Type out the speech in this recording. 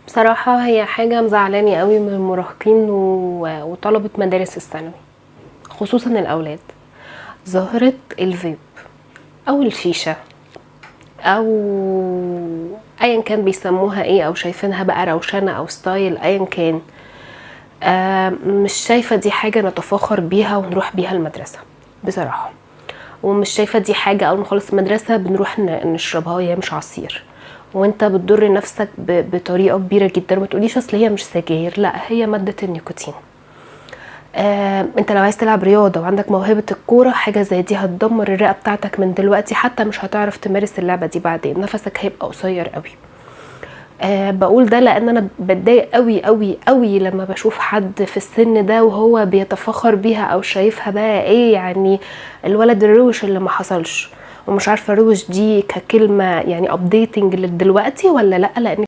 بصراحة هي حاجة مزعلاني قوي من المراهقين وطلبة مدارس الثانوي، خصوصا الأولاد. ظاهرة الفيب أو الشيشة أو أيا كان بيسموها ايه، أو شايفينها بقى روشنة أو ستايل أيا كان. مش شايفة دي حاجة نتفاخر بيها ونروح بيها المدرسة بصراحة، ومش شايفة دي حاجة أول ما نخلص المدرسة بنروح نشربها، هي مش عصير وانت بتضر نفسك بطريقة كبيرة جدا. ما تقوليش اصل هي مش سجاير، لا هي مادة النيكوتين. انت لو عايز تلعب رياضة وعندك موهبة الكورة، حاجة زي دي هتدمر الرئة بتاعتك من دلوقتي، حتى مش هتعرف تمارس اللعبة دي بعدين، نفسك هيبقى قصير قوي. بقول ده لان انا بتضايق قوي قوي قوي لما بشوف حد في السن ده وهو بيتفخر بيها او شايفها بقى ايه، يعني الولد الروش اللي ما حصلش. ومش عارفه روش دي ككلمه يعني ابديتنج دلوقتي ولا لا، لان